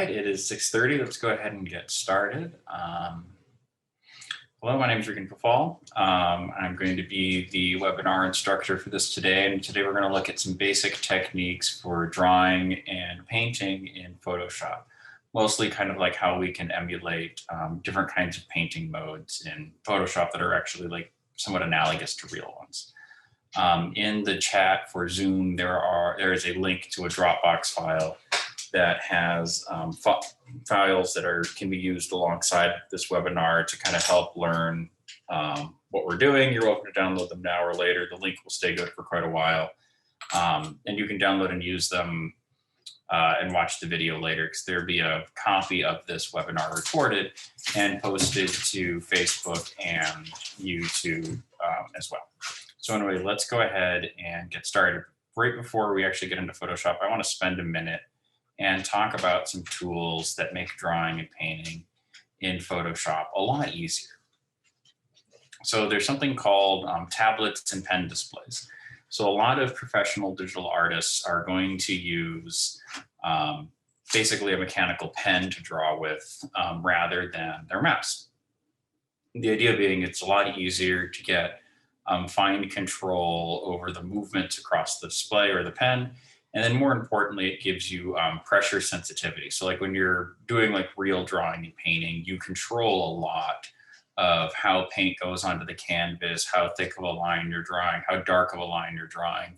right, it is 6:30. Let's go ahead and get started. Hello, my name is Regan Kafal. I'm going to be the webinar instructor for this today. And today we're going to look at some basic techniques for drawing and painting in Photoshop. Mostly kind of like how we can emulate different kinds of painting modes in Photoshop that are actually like somewhat analogous to real ones. In the chat for Zoom, there is a link to a Dropbox file that has files that can be used alongside this webinar to kind of help learn what we're doing. You're welcome to download them now or later. The link will stay good for quite a while. And you can download and use them and watch the video later, because there'll be a copy of this webinar recorded and posted to Facebook and YouTube as well. So anyway, let's go ahead and get started. Right before we actually get into Photoshop, I want to spend a minute and talk about some tools that make drawing and painting in Photoshop a lot easier. So there's something called tablets and pen displays. So a lot of professional digital artists are going to use basically a mechanical pen to draw with rather than their mouse. The idea being it's a lot easier to get fine control over the movement across the display or the pen. And then more importantly, it gives you pressure sensitivity. So like when you're doing like real drawing and painting, you control a lot of how paint goes onto the canvas, how thick of a line you're drawing, how dark of a line you're drawing,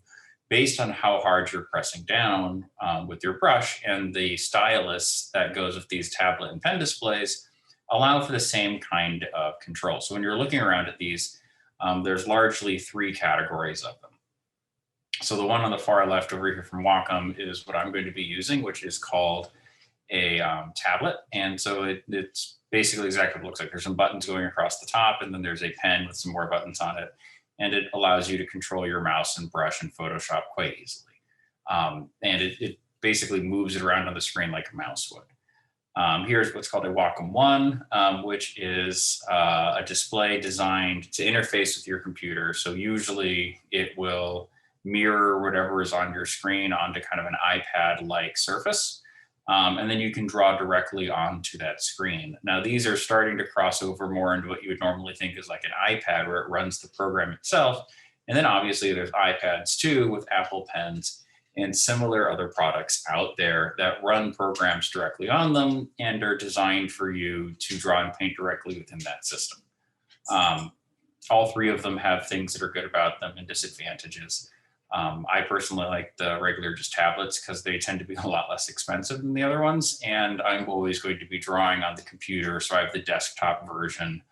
based on how hard you're pressing down with your brush. And the stylus that goes with these tablet and pen displays allow for the same kind of control. So when you're looking around at these, there's largely three categories of them. So the one on the far left over here from Wacom is what I'm going to be using, which is called a tablet. And so it's basically exactly what it looks like. There's some buttons going across the top, and then there's a pen with some more buttons on it. And it allows you to control your mouse and brush in Photoshop quite easily. And it basically moves it around on the screen like a mouse would. Here's what's called a Wacom One, which is a display designed to interface with your computer. So usually it will mirror whatever is on your screen onto kind of an iPad-like surface. And then you can draw directly onto that screen. Now, these are starting to cross over more into what you would normally think is like an iPad, where it runs the program itself. And then obviously there's iPads too, with Apple Pens and similar other products out there that run programs directly on them and are designed for you to draw and paint directly within that system. All three of them have things that are good about them and disadvantages. I personally like the regular just tablets because they tend to be a lot less expensive than the other ones. And I'm always going to be drawing on the computer. So I have the desktop version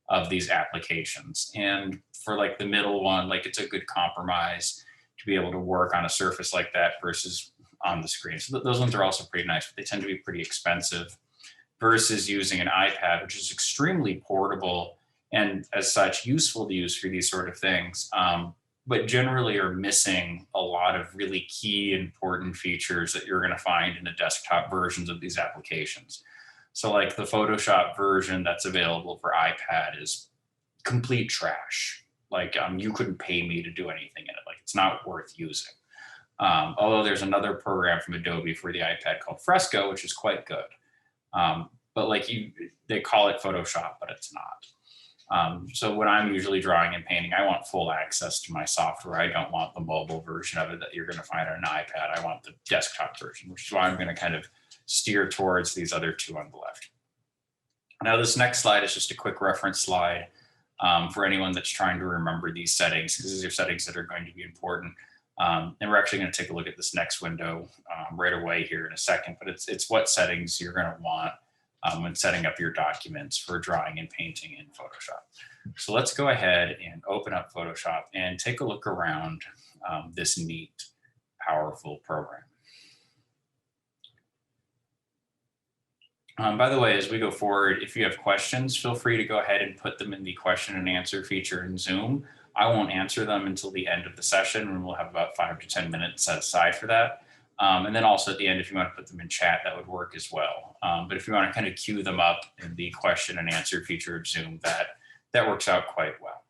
of these applications. And for like the middle one, like it's a good compromise to be able to work on a surface like that versus on the screen. So those ones are also pretty nice, but they tend to be pretty expensive versus using an iPad, which is extremely portable and as such useful to use for these sort of things. But generally are missing a lot of really key important features that you're going to find in the desktop versions of these applications. So like the Photoshop version that's available for iPad is complete trash. Like you couldn't pay me to do anything in it. Like it's not worth using. Although there's another program from Adobe for the iPad called Fresco, which is quite good. But like they call it Photoshop, but it's not. So when I'm usually drawing and painting, I want full access to my software. I don't want the mobile version of it that you're going to find on an iPad. I want the desktop version, which is why I'm going to kind of steer towards these other two on the left. Now, this next slide is just a quick reference slide for anyone that's trying to remember these settings, because these are settings that are going to be important. And we're actually going to take a look at this next window right away here in a second, but it's what settings you're going to want when setting up your documents for drawing and painting in Photoshop. So let's go ahead and open up Photoshop and take a look around this neat, powerful program. By the way, as we go forward, if you have questions, feel free to go ahead and put them in the question and answer feature in Zoom. I won't answer them until the end of the session, and we'll have about 5 to 10 minutes set aside for that. And then also at the end, if you want to put them in chat, that would work as well. But if you want to kind of queue them up in the question and answer feature of Zoom, that works out quite well.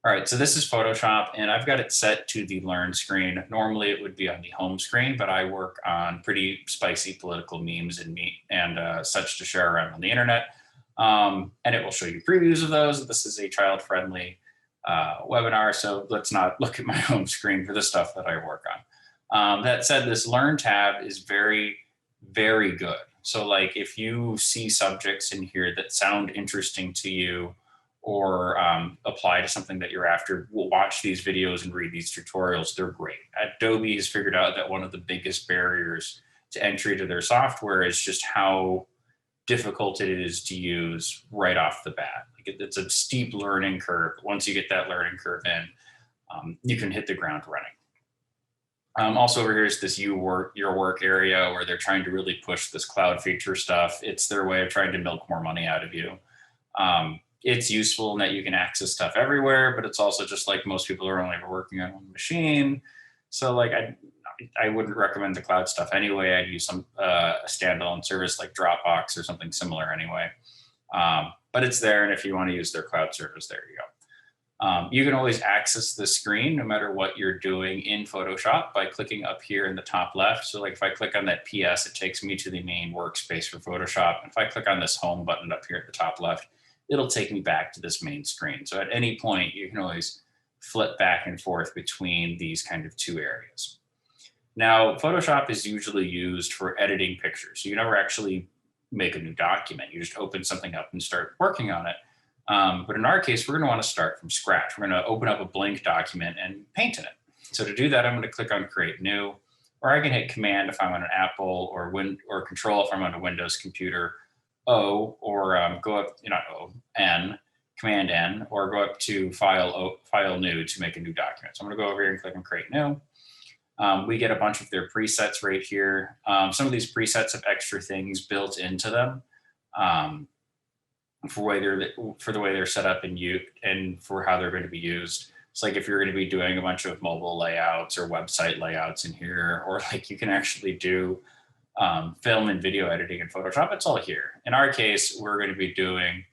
All right, so this is Photoshop, and I've got it set to the Learn screen. Normally, it would be on the home screen, but I work on pretty spicy political memes and such to share around on the internet. And it will show you previews of those. This is a child-friendly webinar, so let's not look at my home screen for the stuff that I work on. That said, this Learn tab is very, very good. So, like, if you see subjects in here that sound interesting to you, or apply to something that you're after, will watch these videos and read these tutorials. They're great. Adobe has figured out that one of the biggest barriers to entry to their software is just how difficult it is to use right off the bat. Like it's a steep learning curve. Once you get that learning curve in, you can hit the ground running. Also over here is this your work area where they're trying to really push this cloud feature stuff. It's their way of trying to milk more money out of you. It's useful in that you can access stuff everywhere, but it's also just like most people are only ever working on one machine. So like I wouldn't recommend the cloud stuff anyway. I'd use some a standalone service like Dropbox or something similar anyway. But it's there, and if you want to use their cloud service, there you go. You can always access the screen no matter what you're doing in Photoshop by clicking up here in the top left. So like if I click on that PS, it takes me to the main workspace for Photoshop. If I click on this home button up here at the top left, it'll take me back to this main screen. So at any point, you can always flip back and forth between these kind of two areas. Now, Photoshop is usually used for editing pictures. So you never actually make a new document. You just open something up and start working on it. But in our case, we're going to want to start from scratch. We're going to open up a blank document and paint in it. So to do that, I'm going to click on Create New, or I can hit Command if I'm on an Apple, or Control if I'm on a Windows computer, O, or go up, not O, N, Command N, or go up to File New to make a new document. So I'm going to go over here and click on Create New. We get a bunch of their presets right here. Some of these presets have extra things built into them for the way they're set up and for how they're going to be used. It's like if you're going to be doing a bunch of mobile layouts or website layouts in here, or like you can actually do film and video editing in Photoshop, it's all here. In our case, we're going to be doing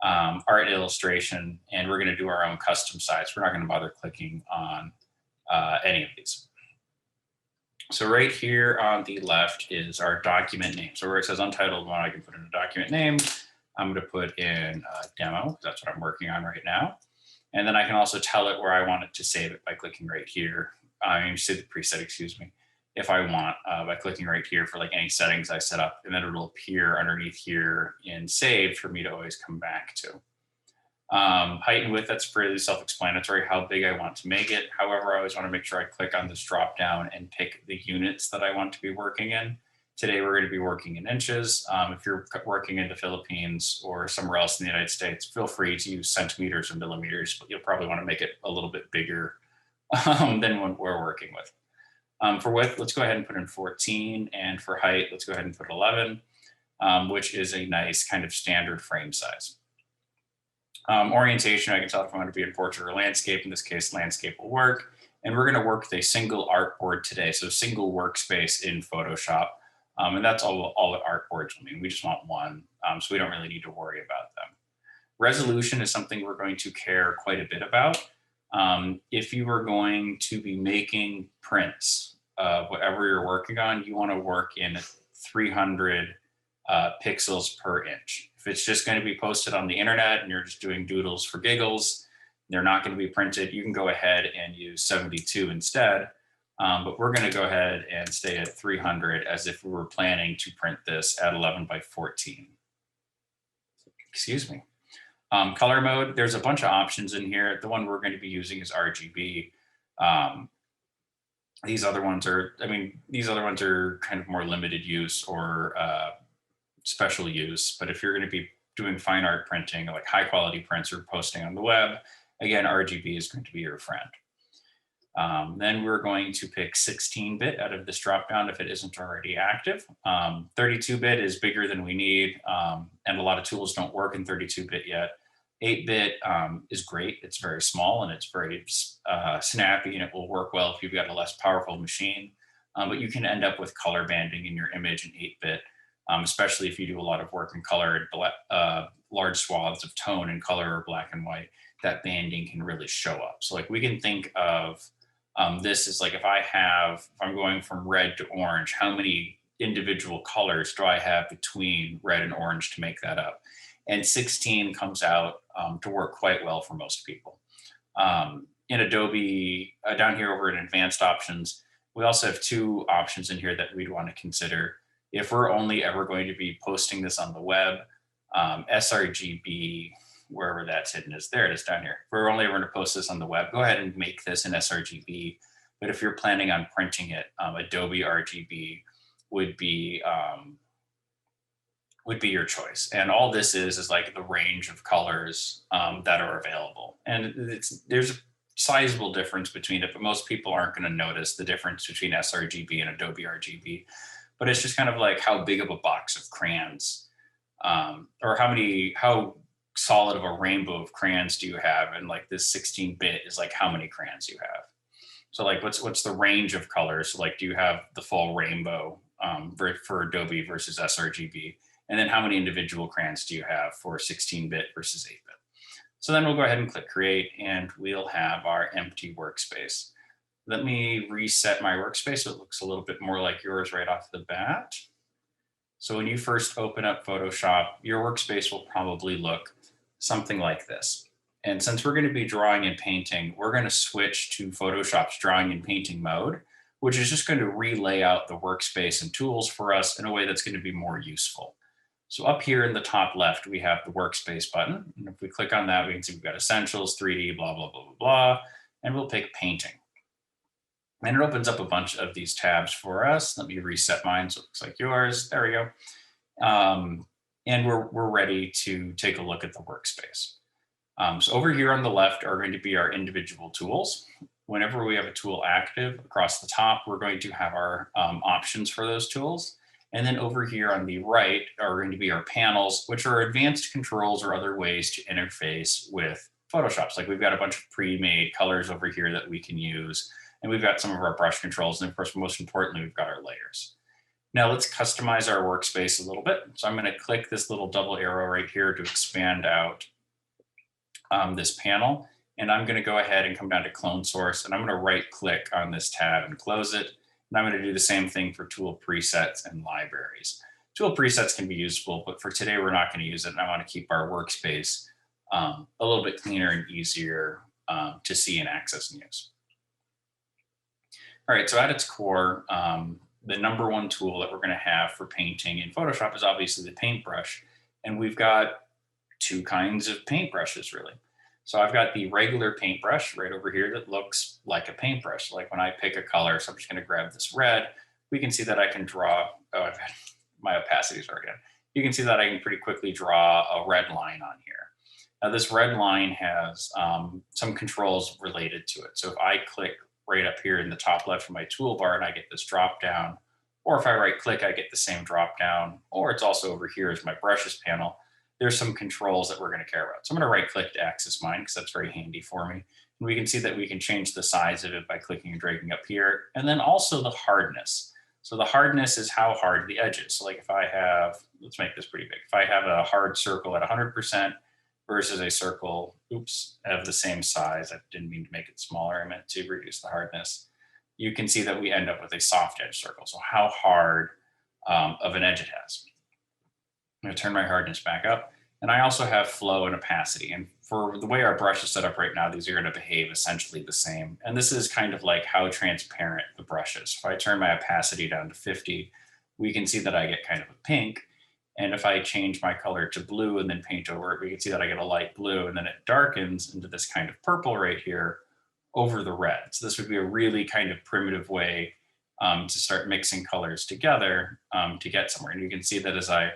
art illustration, and we're going to do our own custom sites. We're not going to bother clicking on any of these. So right here on the left is our document name. So where it says untitled one, I can put in a document name. I'm going to put in a demo. That's what I'm working on right now. And then I can also tell it where I want it to save it by clicking right here. Save the preset, excuse me, if I want, by clicking right here for like any settings I set up, and then it'll appear underneath here in saved for me to always come back to. Height and width, that's pretty self-explanatory how big I want to make it. However, I always want to make sure I click on this drop down and pick the units that I want to be working in. Today, we're going to be working in inches. If you're working in the Philippines or somewhere else in the United States, feel free to use centimeters or millimeters, but you'll probably want to make it a little bit bigger than what we're working with. For width, let's go ahead and put in 14. And for height, let's go ahead and put 11, which is a nice kind of standard frame size. Orientation, I can tell if I want to be in portrait or landscape. In this case, landscape will work. And we're going to work with a single artboard today, so single workspace in Photoshop. And that's all that artboards will mean. We just want one, so we don't really need to worry about them. Resolution is something we're going to care quite a bit about. If you are going to be making prints of whatever you're working on, you want to work in 300 pixels per inch. If it's just going to be posted on the internet and you're just doing doodles for giggles, they're not going to be printed. You can go ahead and use 72 instead. But we're going to go ahead and stay at 300 as if we were planning to print this at 11 by 14. Excuse me. Color mode, there's a bunch of options in here. The one we're going to be using is RGB. These other ones are kind of more limited use or special use. But if you're going to be doing fine art printing, like high quality prints or posting on the web, again, RGB is going to be your friend. Then we're going to pick 16-bit out of this dropdown if it isn't already active. 32-bit is bigger than we need, and a lot of tools don't work in 32-bit yet. 8-bit is great. It's very small and it's very snappy, and it will work well if you've got a less powerful machine. But you can end up with color banding in your image in 8-bit, especially if you do a lot of work in color, large swaths of tone in color or black and white. that banding can really show up. So like we can think of this is like if I'm going from red to orange, how many individual colors do I have between red and orange to make that up? And 16 comes out to work quite well for most people. In Adobe, down here over in advanced options, we also have two options in here that we'd want to consider. If we're only ever going to be posting this on the web, sRGB, wherever that's hidden is, there it is down here. If we're only ever going to post this on the web, go ahead and make this an sRGB. But if you're planning on printing it, Adobe RGB would be your choice. And all this is like the range of colors that are available. And there's a sizable difference between it, but most people aren't going to notice the difference between sRGB and Adobe RGB. But it's just kind of like how big of a box of crayons, or how solid of a rainbow of crayons do you have? And like this 16-bit is like how many crayons you have. So like what's the range of colors? So like do you have the full rainbow for Adobe versus sRGB? And then how many individual crayons do you have for 16-bit versus 8-bit? So then we'll go ahead and click create, and we'll have our empty workspace. Let me reset my workspace so it looks a little bit more like yours right off the bat. So when you first open up Photoshop, your workspace will probably look something like this. And since we're going to be drawing and painting, we're going to switch to Photoshop's drawing and painting mode, which is just going to relay out the workspace and tools for us in a way that's going to be more useful. So up here in the top left, we have the workspace button. And if we click on that, we can see we've got essentials, 3D, blah, blah, blah, blah, blah, and we'll pick painting. And it opens up a bunch of these tabs for us. Let me reset mine so it looks like yours. There we go. And we're ready to take a look at the workspace. So over here on the left are going to be our individual tools. Whenever we have a tool active across the top, we're going to have our options for those tools. And then over here on the right are going to be our panels, which are advanced controls or other ways to interface with Photoshop. So like we've got a bunch of pre-made colors over here that we can use. And we've got some of our brush controls. And of course, most importantly, we've got our layers. Now let's customize our workspace a little bit. So I'm going to click this little double arrow right here to expand out this panel. And I'm going to go ahead and come down to clone source. And I'm going to right click on this tab and close it. And I'm going to do the same thing for tool presets and libraries. Tool presets can be useful, but for today, we're not going to use it. And I want to keep our workspace a little bit cleaner and easier to see and access and use. All right, so at its core, the number one tool that we're going to have for painting in Photoshop is obviously the paintbrush. And we've got two kinds of paintbrushes, really. So I've got the regular paintbrush right over here that looks like a paintbrush. Like when I pick a color, so I'm just going to grab this red, we can see that I can draw, my opacity's already on. You can see that I can pretty quickly draw a red line on here. Now this red line has some controls related to it. So if I click right up here in the top left of my toolbar and I get this drop down, or if I right click, I get the same drop down, or it's also over here as my brushes panel. There's some controls that we're going to care about. So I'm going to right click to access mine because that's very handy for me. And we can see that we can change the size of it by clicking and dragging up here. And then also the hardness. So the hardness is how hard the edge is. So like if I have, let's make this pretty big. If I have a hard circle at 100% versus a circle, of the same size, I didn't mean to make it smaller. I meant to reduce the hardness. You can see that we end up with a soft edge circle. So how hard of an edge it has. I'm going to turn my hardness back up. And I also have flow and opacity. And for the way our brush is set up right now, these are going to behave essentially the same. And this is kind of like how transparent the brush is. If I turn my opacity down to 50, we can see that I get kind of a pink. And if I change my color to blue and then paint over it, we can see that I get a light blue. And then it darkens into this kind of purple right here over the red. So this would be a really kind of primitive way to start mixing colors together to get somewhere. And you can see that as I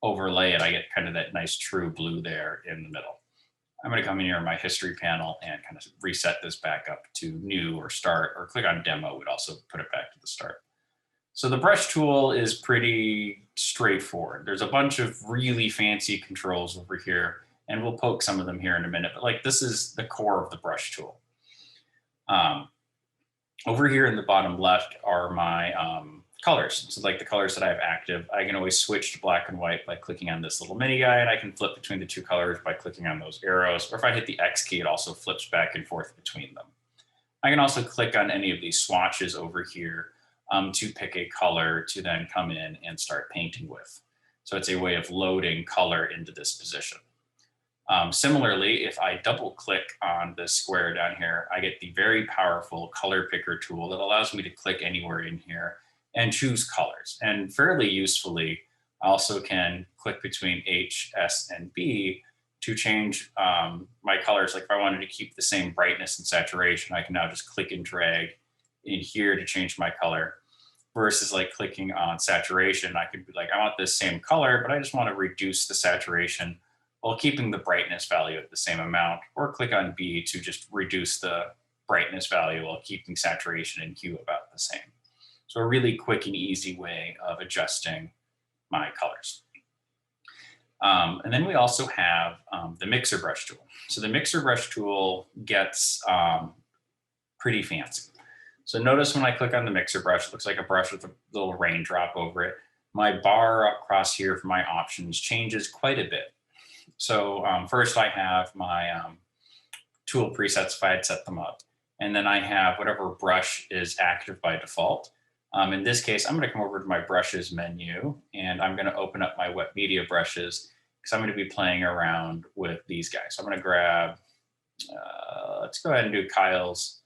overlay it, I get kind of that nice true blue there in the middle. I'm going to come in here on my history panel and kind of reset this back up to new or start, or click on demo would also put it back to the start. So the brush tool is pretty straightforward. There's a bunch of really fancy controls over here, and we'll poke some of them here in a minute, but like this is the core of the brush tool. Over here in the bottom left are my colors. So like the colors that I have active, I can always switch to black and white by clicking on this little mini guy, and I can flip between the two colors by clicking on those arrows. Or if I hit the X key, it also flips back and forth between them. I can also click on any of these swatches over here to pick a color to then come in and start painting with. So it's a way of loading color into this position. Similarly, if I double click on this square down here, I get the very powerful color picker tool that allows me to click anywhere in here and choose colors. And fairly usefully, I also can click between H, S, and B to change my colors. Like if I wanted to keep the same brightness and saturation, I can now just click and drag in here to change my color. Versus like clicking on saturation, I could be like, I want this same color, but I just want to reduce the saturation while keeping the brightness value at the same amount, or click on B to just reduce the brightness value while keeping saturation and hue about the same. So a really quick and easy way of adjusting my colors. And then we also have the mixer brush tool. So the mixer brush tool gets pretty fancy. So notice when I click on the mixer brush, it looks like a brush with a little raindrop over it. My bar across here for my options changes quite a bit. So first I have my tool presets if I had set them up. And then I have whatever brush is active by default. In this case, I'm going to come over to my brushes menu, and I'm going to open up my wet media brushes because I'm going to be playing around with these guys. So I'm going to grab, let's go ahead and do Kyle's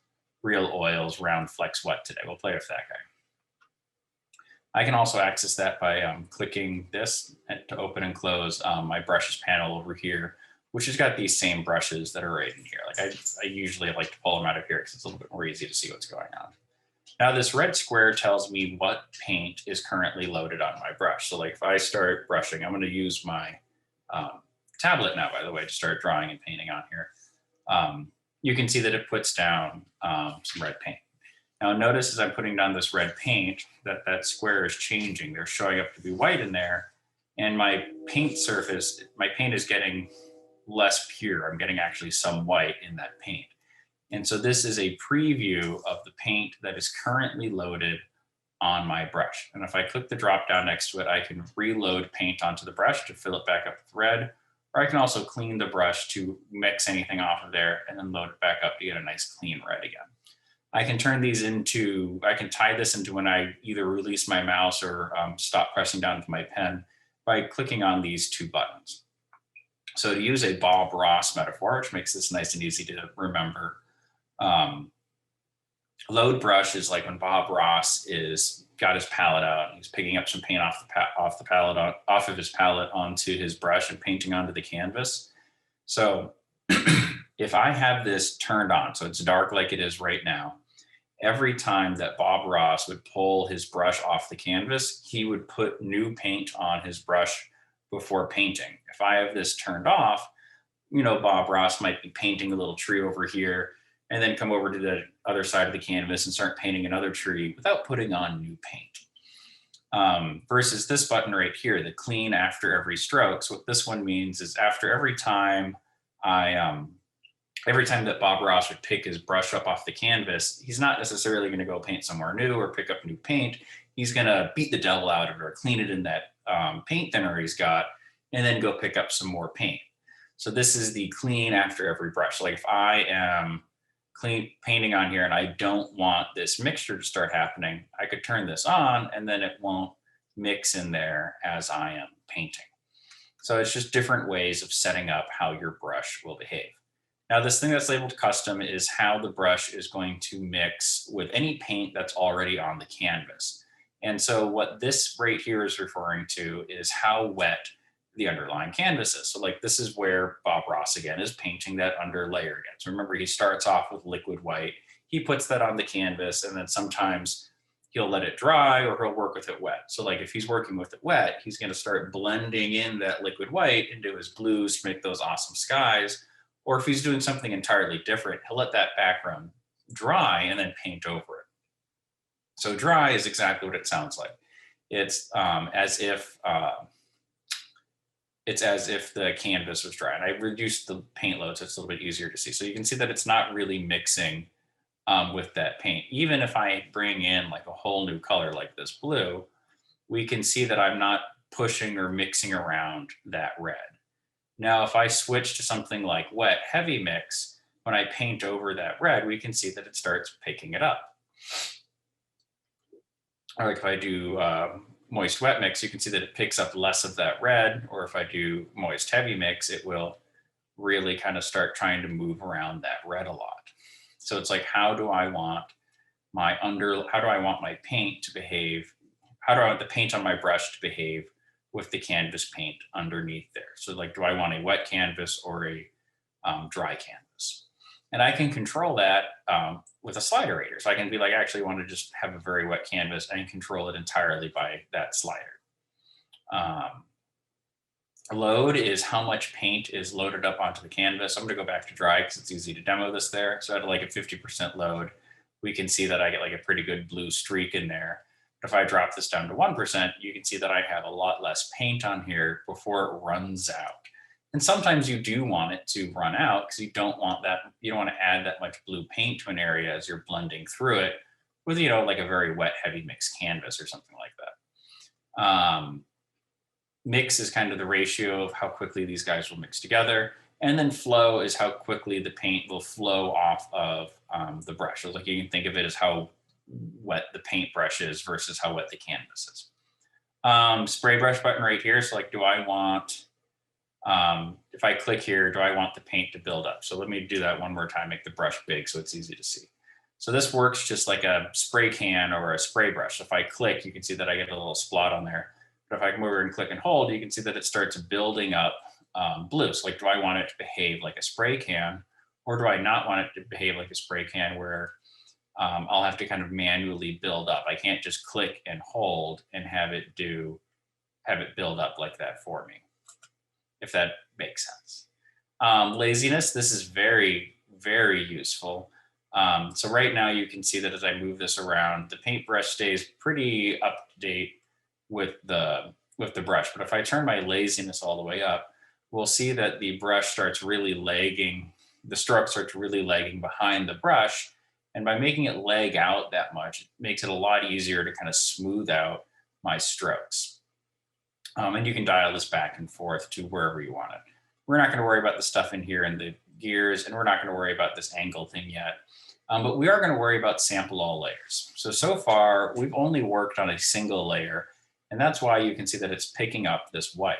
Real Oils Round Flex Wet today. We'll play with that guy. I can also access that by clicking this to open and close my brushes panel over here, which has got these same brushes that are right in here. Like I usually like to pull them out of here because it's a little bit more easy to see what's going on. Now this red square tells me what paint is currently loaded on my brush. So like if I start brushing, I'm going to use my tablet now, by the way, to start drawing and painting on here. You can see that it puts down some red paint. Now notice as I'm putting down this red paint that square is changing. They're showing up to be white in there, and my paint surface, my paint is getting less pure. I'm getting actually some white in that paint. And so this is a preview of the paint that is currently loaded on my brush. And if I click the drop down next to it, I can reload paint onto the brush to fill it back up with red, or I can also clean the brush to mix anything off of there and then load it back up to get a nice clean red again. I can turn these into, I can tie this into when I either release my mouse or stop pressing down with my pen by clicking on these two buttons. So to use a Bob Ross metaphor, which makes this nice and easy to remember, load brush is like when Bob Ross is got his palette out and he's picking up some paint off of his palette onto his brush and painting onto the canvas. So if I have this turned on, so it's dark like it is right now, every time that Bob Ross would pull his brush off the canvas, he would put new paint on his brush before painting. If I have this turned off, you know, Bob Ross might be painting a little tree over here and then come over to the other side of the canvas and start painting another tree without putting on new paint. Versus this button right here, the clean after every stroke. So what this one means is after every time every time that Bob Ross would pick his brush up off the canvas, he's not necessarily going to go paint somewhere new or pick up new paint. He's going to beat the devil out of it or clean it in that paint thinner he's got, and then go pick up some more paint. So this is the clean after every brush. Like if I am painting on here and I don't want this mixture to start happening, I could turn this on and then it won't mix in there as I am painting. So it's just different ways of setting up how your brush will behave. Now, this thing that's labeled custom is how the brush is going to mix with any paint that's already on the canvas. And so what this right here is referring to is how wet the underlying canvas is. So like this is where Bob Ross again is painting that under layer again. So remember, he starts off with liquid white. He puts that on the canvas, and then sometimes he'll let it dry or he'll work with it wet. So like if he's working with it wet, he's going to start blending in that liquid white into his blues to make those awesome skies. Or if he's doing something entirely different, he'll let that background dry and then paint over it. So dry is exactly what it sounds like. It's as if the canvas was dry. And I reduced the paint load so it's a little bit easier to see. So you can see that it's not really mixing with that paint. Even if I bring in like a whole new color like this blue, we can see that I'm not pushing or mixing around that red. Now, if I switch to something like wet heavy mix, when I paint over that red, we can see that it starts picking it up. Or like if I do moist wet mix, you can see that it picks up less of that red. Or if I do moist heavy mix, it will really kind of start trying to move around that red a lot. So it's like, how do I want my paint to behave? How do I want the paint on my brush to behave with the canvas paint underneath there? So like, do I want a wet canvas or a dry canvas? And I can control that with a slider rater. So I can be like, I actually want to just have a very wet canvas and control it entirely by that slider. Load is how much paint is loaded up onto the canvas. I'm going to go back to dry because it's easy to demo this there. So at like a 50% load, we can see that I get like a pretty good blue streak in there. But if I drop this down to 1%, you can see that I have a lot less paint on here before it runs out. And sometimes you do want it to run out because you don't want to add that much blue paint to an area as you're blending through it with, like a very wet, heavy mixed canvas or something like that. Mix is kind of the ratio of how quickly these guys will mix together. And then flow is how quickly the paint will flow off of the brush. So like you can think of it as how wet the paintbrush is versus how wet the canvas is. Spray brush button right here. So like, do I want, if I click here, do I want the paint to build up? So let me do that one more time, make the brush big so it's easy to see. So this works just like a spray can or a spray brush. If I click, you can see that I get a little splot on there. But if I come over and click and hold, you can see that it starts building up blue. So like, do I want it to behave like a spray can, or do I not want it to behave like a spray can where I'll have to kind of manually build up? I can't just click and hold and have it build up like that for me, if that makes sense. Laziness, this is very, very useful. So right now you can see that as I move this around, the paintbrush stays pretty up to date with the brush. But if I turn my laziness all the way up, we'll see that the brush starts really lagging, the stroke starts really lagging behind the brush. And by making it lag out that much, it makes it a lot easier to kind of smooth out my strokes. And you can dial this back and forth to wherever you want it. We're not going to worry about the stuff in here in the gears, and we're not going to worry about this angle thing yet. But we are going to worry about sample all layers. So far, we've only worked on a single layer, and that's why you can see that it's picking up this white.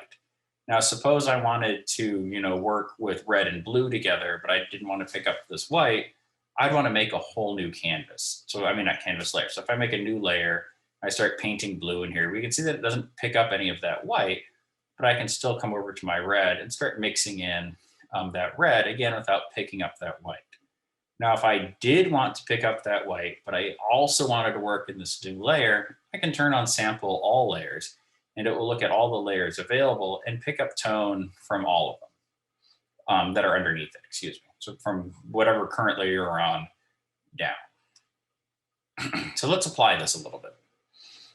Now, suppose I wanted to, work with red and blue together, but I didn't want to pick up this white. I'd want to make a whole new canvas. So I mean, not canvas layer. So if I make a new layer, I start painting blue in here, we can see that it doesn't pick up any of that white, but I can still come over to my red and start mixing in that red again without picking up that white. Now, if I did want to pick up that white, but I also wanted to work in this new layer, I can turn on sample all layers, and it will look at all the layers available and pick up tone from all of them that are underneath it, excuse me. So from whatever current layer you're on down. So let's apply this a little bit.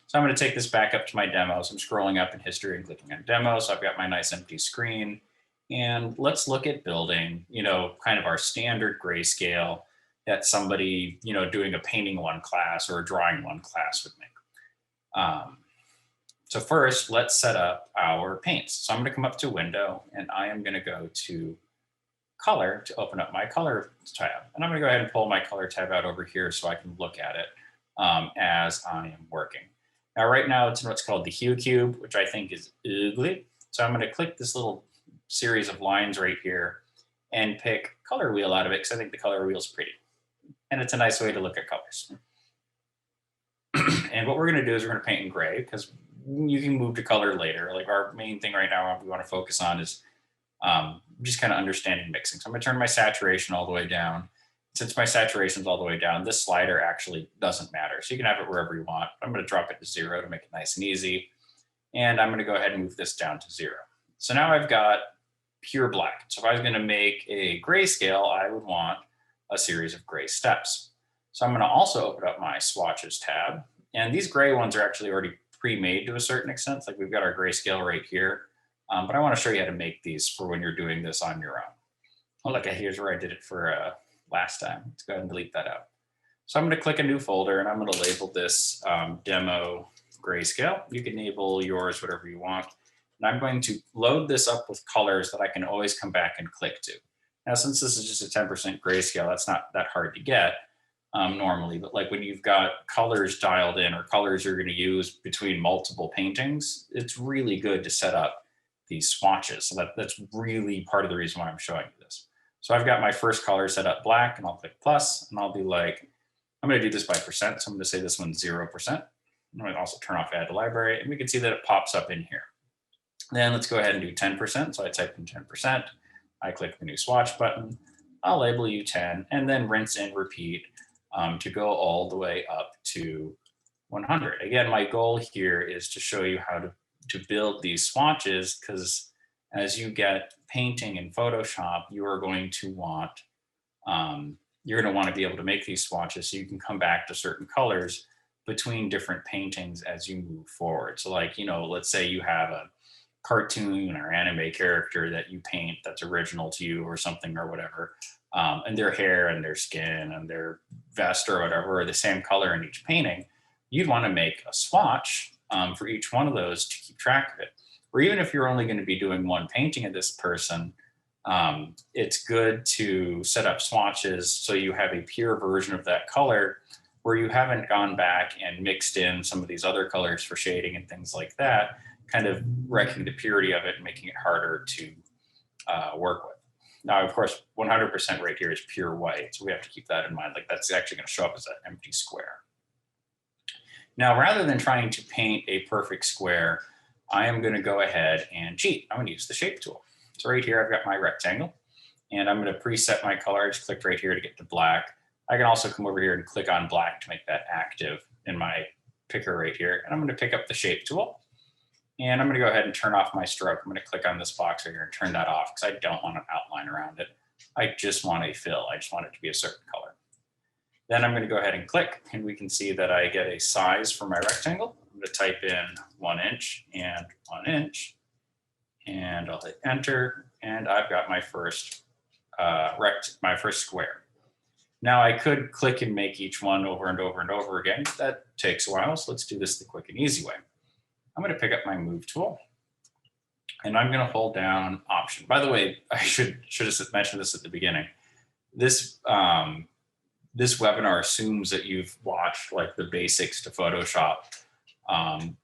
So I'm going to take this back up to my demo. So I'm scrolling up in history and clicking on demo. So I've got my nice empty screen. And let's look at building, kind of our standard grayscale that somebody, doing a painting one class or a drawing one class would make. So first, let's set up our paints. So I'm going to come up to Window, and I am going to go to Color to open up my Color tab. And I'm going to go ahead and pull my Color tab out over here so I can look at it as I am working. Now, right now, it's in what's called the hue cube, which I think is ugly. So I'm going to click this little series of lines right here and pick color wheel out of it because I think the color wheel is pretty. And it's a nice way to look at colors. And what we're going to do is we're going to paint in gray because you can move to color later. Like our main thing right now we want to focus on is just kind of understanding mixing. So I'm going to turn my saturation all the way down. Since my saturation is all the way down, this slider actually doesn't matter. So you can have it wherever you want. I'm going to drop it to 0 to make it nice and easy. And I'm going to go ahead and move this down to 0. So now I've got pure black. So if I was going to make a grayscale, I would want a series of gray steps. So I'm going to also open up my swatches tab. And these gray ones are actually already pre-made to a certain extent. Like we've got our grayscale right here. But I want to show you how to make these for when you're doing this on your own. Oh, look, here's where I did it for last time. Let's go ahead and delete that out. So I'm going to click a new folder and I'm going to label this demo grayscale. You can label yours whatever you want. And I'm going to load this up with colors that I can always come back and click to. Now, since this is just a 10% grayscale, that's not that hard to get normally, but like when you've got colors dialed in or colors you're going to use between multiple paintings, it's really good to set up these swatches. So that's really part of the reason why I'm showing you this. So I've got my first color set up black and I'll click plus and I'll be like, I'm going to do this by percent. So I'm going to say this one's 0%. I'm going to also turn off add to library and we can see that it pops up in here. Then let's go ahead and do 10%. So I type in 10%. I click the new swatch button. I'll label you 10 and then rinse and repeat to go all the way up to 100. Again, my goal here is to show you how to build these swatches, because as you get painting in Photoshop, you are going to want to be able to make these swatches so you can come back to certain colors between different paintings as you move forward. So like, let's say you have a cartoon or anime character that you paint that's original to you or something or whatever, and their hair and their skin and their vest or whatever are the same color in each painting, you'd want to make a swatch for each one of those to keep track of it. Or even if you're only going to be doing one painting of this person, it's good to set up swatches so you have a pure version of that color where you haven't gone back and mixed in some of these other colors for shading and things like that, kind of wrecking the purity of it and making it harder to work with. Now, of course, 100% right here is pure white, so we have to keep that in mind. Like that's actually going to show up as an empty square. Now, rather than trying to paint a perfect square, I am going to go ahead and cheat. I'm going to use the shape tool. So right here, I've got my rectangle, and I'm going to preset my color. I just clicked right here to get to black. I can also come over here and click on black to make that active in my picker right here. And I'm going to pick up the shape tool. And I'm going to go ahead and turn off my stroke. I'm going to click on this box right here and turn that off because I don't want an outline around it. I just want a fill. I just want it to be a certain color. Then I'm going to go ahead and click, and we can see that I get a size for my rectangle. I'm going to type in 1 inch and 1 inch, and I'll hit enter, and I've got my first square. Now I could click and make each one over and over and over again. That takes a while, so let's do this the quick and easy way. I'm going to pick up my move tool, and I'm going to hold down option. By the way, I should have mentioned this at the beginning. This webinar assumes that you've watched like the basics to Photoshop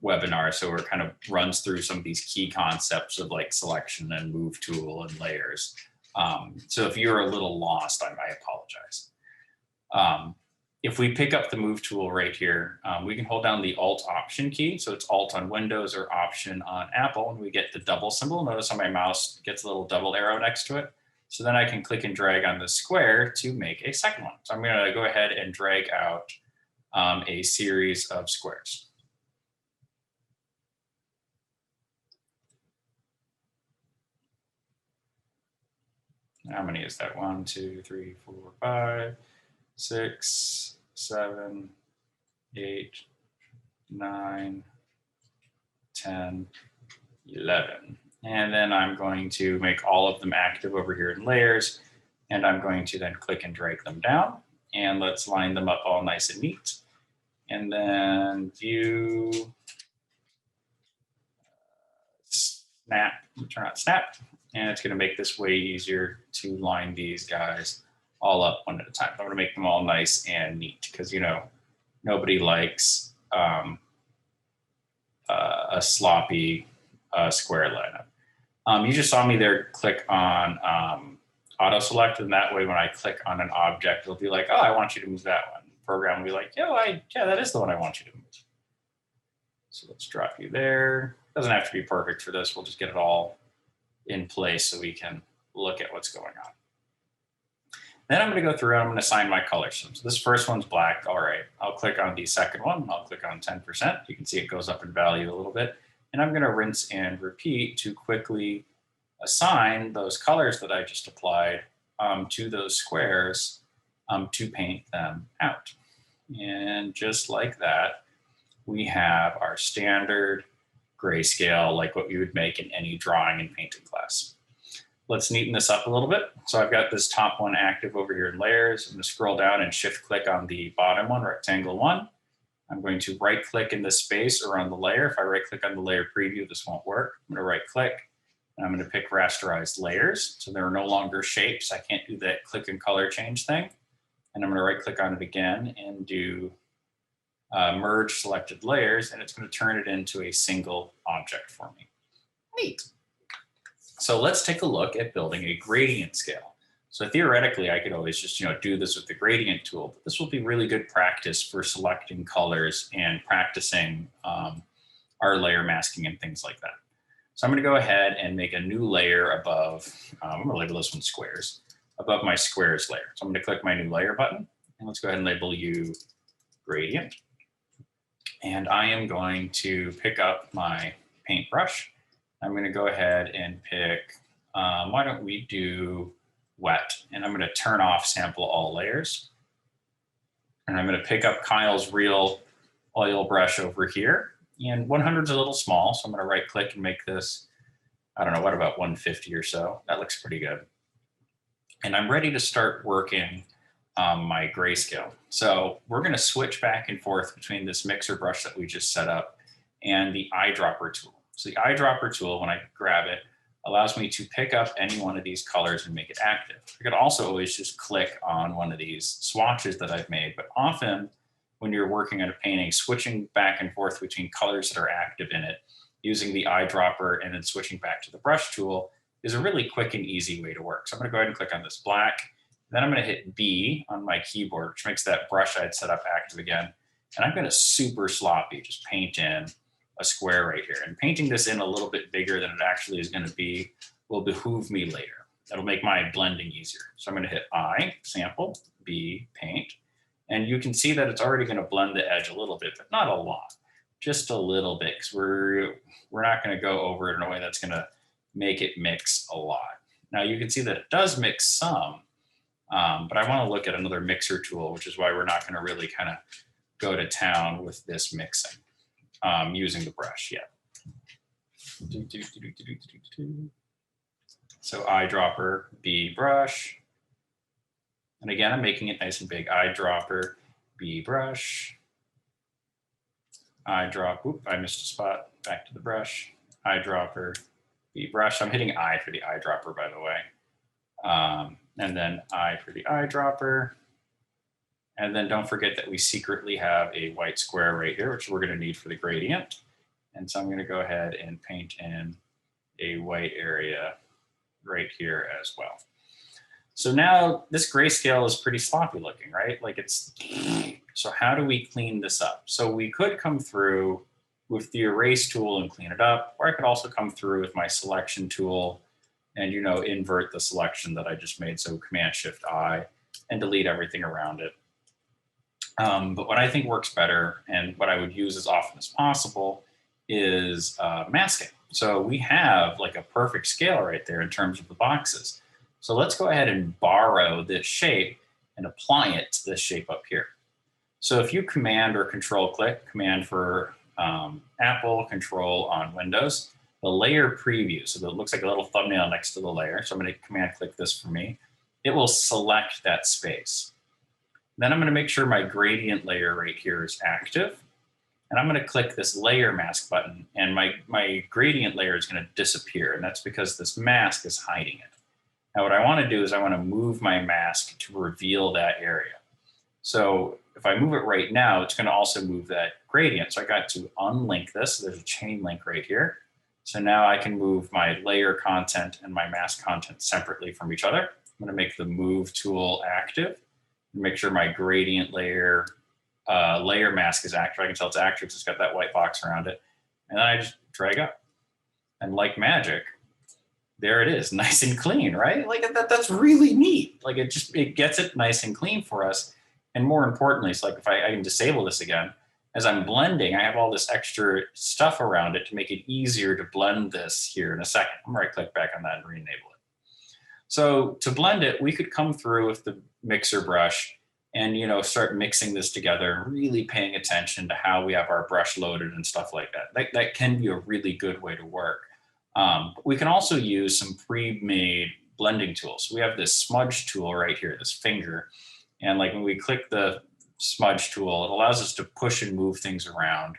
webinar, so it kind of runs through some of these key concepts of like selection and move tool and layers. So if you're a little lost, I apologize. If we pick up the move tool right here, we can hold down the Alt Option key. So it's Alt on Windows or Option on Apple, and we get the double symbol. Notice how my mouse gets a little double arrow next to it. So then I can click and drag on the square to make a second one. So I'm going to go ahead and drag out a series of squares. How many is that? 1, 2, 3, 4, 5, 6, 7, 8, 9, 10, 11. And then I'm going to make all of them active over here in layers. And I'm going to then click and drag them down. And let's line them up all nice and neat. And then view, snap, turn on snap. And it's going to make this way easier to line these guys all up one at a time. I'm going to make them all nice and neat because, nobody likes a sloppy square lineup. You just saw me there click on auto select, and that way when I click on an object, it'll be like, oh, I want you to move that one. The program will be like, yeah, that is the one I want you to move. So let's drop you there. Doesn't have to be perfect for this. We'll just get it all in place so we can look at what's going on. Then I'm going to go through and I'm going to assign my colors. So this first one's black. All right, I'll click on the second one. I'll click on 10%. You can see it goes up in value a little bit. And I'm going to rinse and repeat to quickly assign those colors that I just applied to those squares to paint them out. And just like that, we have our standard grayscale, like what we would make in any drawing and painting class. Let's neaten this up a little bit. So I've got this top one active over here in layers. I'm going to scroll down and shift click on the bottom one, rectangle one. I'm going to right click in this space or on the layer. If I right click on the layer preview, this won't work. I'm going to right click and I'm going to pick rasterized layers. So there are no longer shapes. I can't do that click and color change thing. And I'm going to right click on it again and do merge selected layers, and it's going to turn it into a single object for me. Neat. So let's take a look at building a gradient scale. So theoretically, I could always just do this with the gradient tool, but this will be really good practice for selecting colors and practicing our layer masking and things like that. So I'm going to go ahead and make a new layer above, I'm going to label this one squares, above my squares layer. So I'm going to click my new layer button, and let's go ahead and label you gradient. And I am going to pick up my paintbrush. I'm going to go ahead and pick, why don't we do wet? And I'm going to turn off sample all layers. And I'm going to pick up Kyle's real oil brush over here. And 100 is a little small, so I'm going to right click and make this, I don't know, what about 150 or so? That looks pretty good. And I'm ready to start working my grayscale. So we're going to switch back and forth between this mixer brush that we just set up and the eyedropper tool. So the eyedropper tool, when I grab it, allows me to pick up any one of these colors and make it active. I could also always just click on one of these swatches that I've made, but often when you're working on a painting, switching back and forth between colors that are active in it, using the eyedropper and then switching back to the brush tool is a really quick and easy way to work. So I'm going to go ahead and click on this black. Then I'm going to hit B on my keyboard, which makes that brush I had set up active again. And I'm going to super sloppy just paint in a square right here. And painting this in a little bit bigger than it actually is going to be will behoove me later. That'll make my blending easier. So I'm going to hit I, sample, B, paint. And you can see that it's already going to blend the edge a little bit, but not a lot. Just a little bit, because we're not going to go over it in a way that's going to make it mix a lot. Now you can see that it does mix some, but I want to look at another mixer tool, which is why we're not going to really kind of go to town with this mixing using the brush yet. So eyedropper, B brush. And again, I'm making it nice and big. Eyedropper, B brush. Eyedrop, oop, I missed a spot. Back to the brush. Eyedropper, B brush. I'm hitting I for the eyedropper, by the way. And then I for the eyedropper. And then don't forget that we secretly have a white square right here, which we're going to need for the gradient. And so I'm going to go ahead and paint in a white area right here as well. So now this grayscale is pretty sloppy looking, right? Like it's, so how do we clean this up? So we could come through with the erase tool and clean it up, or I could also come through with my selection tool and, invert the selection that I just made. So Command-Shift-I and delete everything around it. But what I think works better and what I would use as often as possible is masking. So we have like a perfect scale right there in terms of the boxes. So let's go ahead and borrow this shape and apply it to this shape up here. So if you Command or Control click, Command for Apple, Control on Windows, the layer preview, so that it looks like a little thumbnail next to the layer. So I'm going to Command click this for me. It will select that space. Then I'm going to make sure my gradient layer right here is active. And I'm going to click this layer mask button, and my gradient layer is going to disappear. And that's because this mask is hiding it. Now what I want to do is I want to move my mask to reveal that area. So if I move it right now, it's going to also move that gradient. So I got to unlink this. So there's a chain link right here. So now I can move my layer content and my mask content separately from each other. I'm going to make the move tool active. Make sure my gradient layer layer mask is active. I can tell it's active because it's got that white box around it. And then I just drag up. And like magic, there it is, nice and clean, right? Like that's really neat. Like it gets it nice and clean for us. And more importantly, it's like if I can disable this again, as I'm blending, I have all this extra stuff around it to make it easier to blend this here in a second. I'm right click back on that and re-enable it. So to blend it, we could come through with the mixer brush and start mixing this together, really paying attention to how we have our brush loaded and stuff like that. That can be a really good way to work. We can also use some pre-made blending tools. We have this smudge tool right here, this finger. And like when we click the smudge tool, it allows us to push and move things around.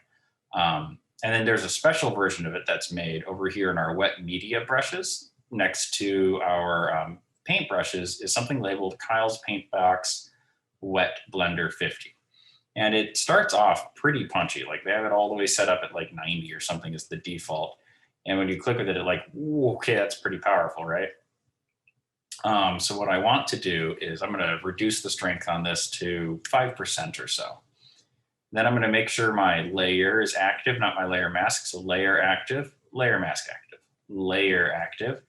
And then there's a special version of it that's made over here in our wet media brushes. Next to our paint brushes is something labeled Kyle's Paint Box Wet Blender 50. And it starts off pretty punchy. Like they have it all the way set up at like 90 or something as the default. And when you click with it, it like, okay, that's pretty powerful, right? So what I want to do is I'm gonna reduce the strength on this to 5% or so. Then I'm gonna make sure my layer is active, not my layer mask. So layer active, layer mask active, layer active.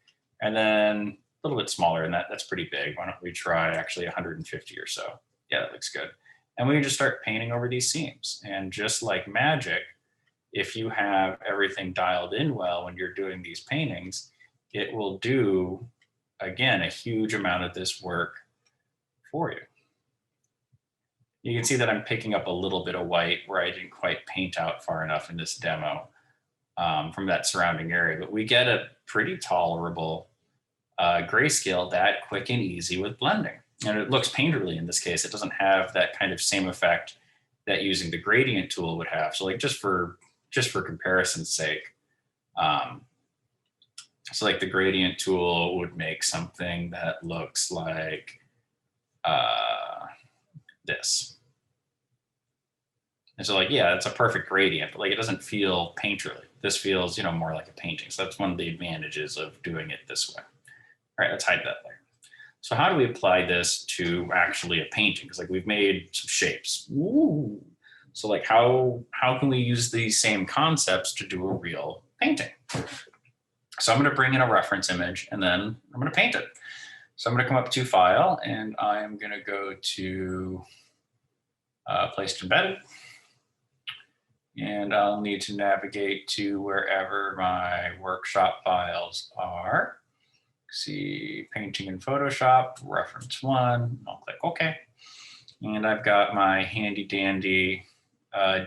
And then a little bit smaller than that, that's pretty big. Why don't we try actually 150 or so? Yeah, that looks good. And we can just start painting over these seams. And just like magic, if you have everything dialed in well when you're doing these paintings, it will do, again, a huge amount of this work for you. You can see that I'm picking up a little bit of white where I didn't quite paint out far enough in this demo from that surrounding area, but we get a pretty tolerable grayscale that quick and easy with blending. And it looks painterly in this case. It doesn't have that kind of same effect that using the gradient tool would have. So like just for comparison's sake, so like the gradient tool would make something that looks like this. And so like, yeah, it's a perfect gradient, but like it doesn't feel painterly. This feels, more like a painting. So that's one of the advantages of doing it this way. All right, let's hide that layer. So how do we apply this to actually a painting? Because like we've made some shapes. Ooh. So like how can we use these same concepts to do a real painting? So I'm going to bring in a reference image and then I'm going to paint it. So I'm going to come up to File and I am going to go to Place to Embedded. And I'll need to navigate to wherever my workshop files are. See painting in Photoshop, reference 1, I'll click OK. And I've got my handy dandy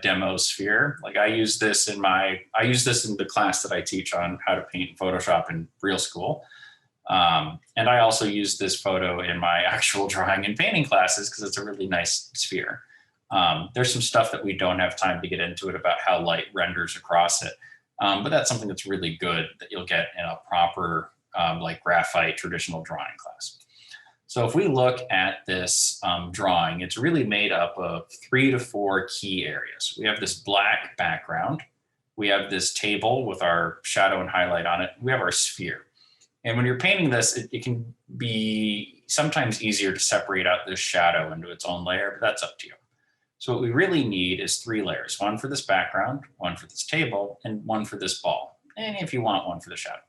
demo sphere. Like I use this in the class that I teach on how to paint in Photoshop in real school. And I also use this photo in my actual drawing and painting classes because it's a really nice sphere. There's some stuff that we don't have time to get into it about how light renders across it. But that's something that's really good that you'll get in a proper like graphite traditional drawing class. So if we look at this drawing, it's really made up of 3 to 4 key areas. We have this black background. We have this table with our shadow and highlight on it. We have our sphere. And when you're painting this, it can be sometimes easier to separate out this shadow into its own layer, but that's up to you. So what we really need is 3 layers, one for this background, one for this table, and one for this ball. And if you want, one for the shadow.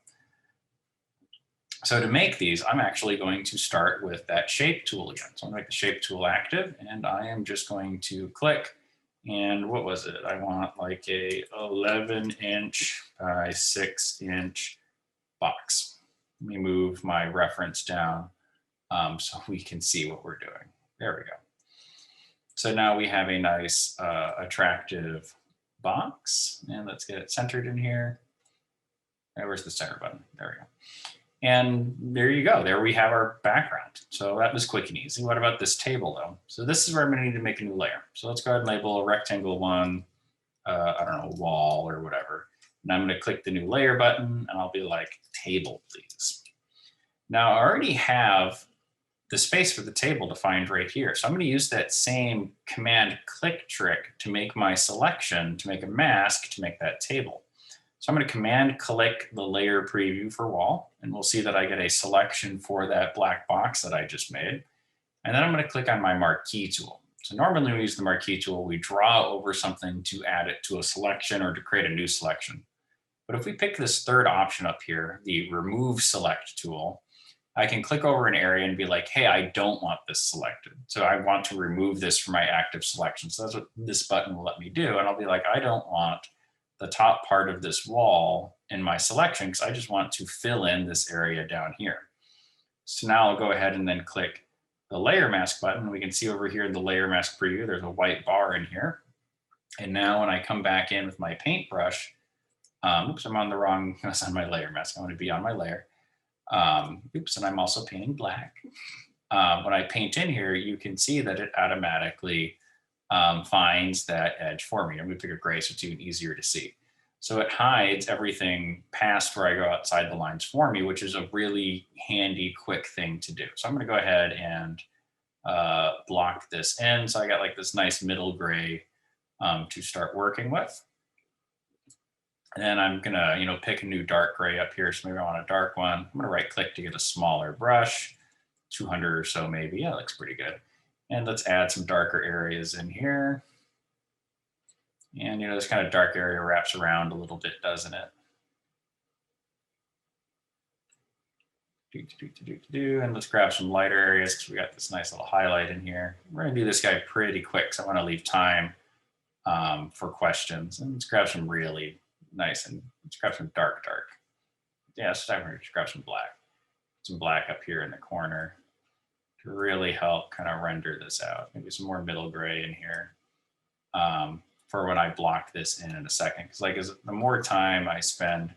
So to make these, I'm actually going to start with that shape tool again. So I'm going to make the shape tool active, and I am just going to click. And what was it? I want like a 11-inch by 6-inch box. Let me move my reference down so we can see what we're doing. There we go. So now we have a nice, attractive box. And let's get it centered in here. And where's the center button? There we go. And there you go. There we have our background. So that was quick and easy. What about this table though? So this is where I'm going to need to make a new layer. So let's go ahead and label a rectangle 1, I don't know, wall or whatever. And I'm going to click the new layer button and I'll be like, table, please. Now I already have the space for the table defined right here. So I'm going to use that same command click trick to make my selection, to make a mask, to make that table. So I'm going to command click the layer preview for wall, and we'll see that I get a selection for that black box that I just made. And then I'm going to click on my marquee tool. So normally when we use the marquee tool, we draw over something to add it to a selection or to create a new selection. But if we pick this third option up here, the remove select tool, I can click over an area and be like, hey, I don't want this selected. So I want to remove this from my active selection. So that's what this button will let me do. And I'll be like, I don't want the top part of this wall in my selection because I just want to fill in this area down here. So now I'll go ahead and then click the layer mask button. We can see over here in the layer mask preview, there's a white bar in here. And now when I come back in with my paintbrush, Oops, I'm on the wrong, I was on my layer mask. I want to be on my layer. Oops, and I'm also painting black. When I paint in here, you can see that it automatically finds that edge for me. I'm going to pick a gray so it's even easier to see. So it hides everything past where I go outside the lines for me, which is a really handy, quick thing to do. So I'm going to go ahead and block this in. So I got like this nice middle gray to start working with. And then I'm gonna, pick a new dark gray up here. So maybe I want a dark one. I'm gonna right click to get a smaller brush, 200 or so maybe. Yeah, that looks pretty good. And let's add some darker areas in here. And this kind of dark area wraps around a little bit, doesn't it? And let's grab some lighter areas because we got this nice little highlight in here. We're gonna do this guy pretty quick, so I wanna leave time for questions. And let's grab some really nice, and let's grab some dark. Yeah, it's time to grab some black up here in the corner to really help kind of render this out. Maybe some more middle gray in here for when I block this in a second. Because the more time I spend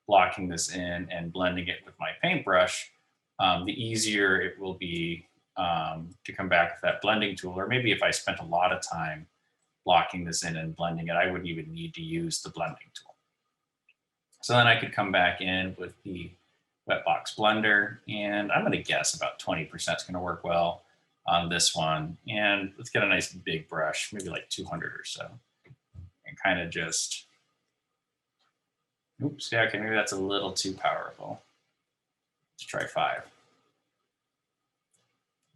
blocking this in and blending it with my paintbrush, the easier it will be to come back with that blending tool. Or maybe if I spent a lot of time blocking this in and blending it, I wouldn't even need to use the blending tool. So then I could come back in with the Wetbox Blender, and I'm going to guess about 20% is going to work well on this one. And let's get a nice big brush, maybe like 200 or so, and kind of just, oops, yeah, okay, maybe that's a little too powerful. Let's try 5.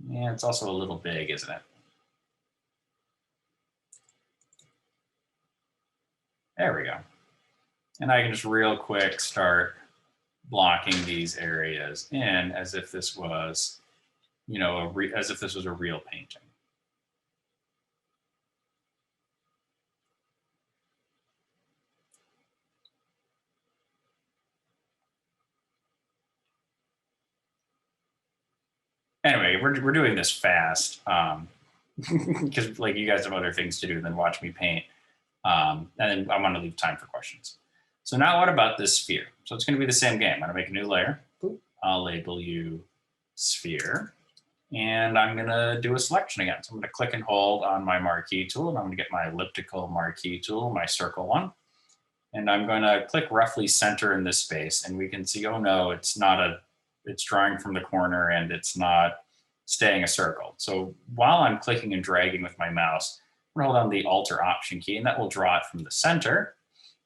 Yeah, it's also a little big, isn't it? There we go. And I can just real quick start blocking these areas in as if this was, as if this was a real painting. Anyway, we're doing this fast because like you guys have other things to do than watch me paint. And then I want to leave time for questions. So now what about this sphere? So it's going to be the same game. I'm going to make a new layer. I'll label you sphere. And I'm going to do a selection again. So I'm going to click and hold on my marquee tool. And I'm going to get my elliptical marquee tool, my circle one. And I'm going to click roughly center in this space. And we can see, oh no, it's drawing from the corner and it's not staying a circle. So while I'm clicking and dragging with my mouse, I'm going to hold down the Alt or Option key, and that will draw it from the center,